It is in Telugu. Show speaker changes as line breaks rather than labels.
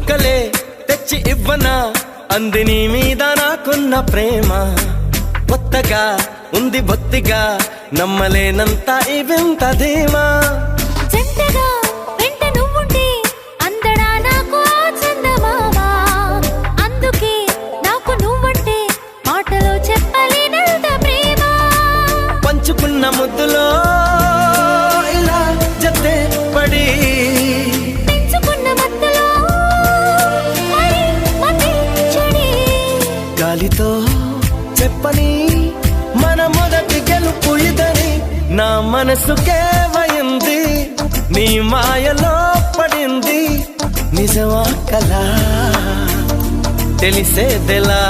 చుక్కలే తెచ్చి ఇవ్వనా అంది నీ మీద నాకున్న ప్రేమ కొత్తగా ఉంది బొత్తిగా నమ్మలేనంత ఈ వింత ధీమా
జంటగా వెంట నువ్వుంటే అందడా నాకు ఆ చందమామ అందుకే నాకు నువ్వంటే మాటలో చెప్పలేనంత ప్రేమ
పంచుకున్న ముద్దులో ఇలా జతే పడి
పెంచుకున్న మత్తులో మరి మతి చెడి
గాలితో చెప్పని మన మొదటి గెలుపు ఇదని నా మనసుకే వయింది నీ మాయలో పడింది నిజమా కలా తెలిసేదెలా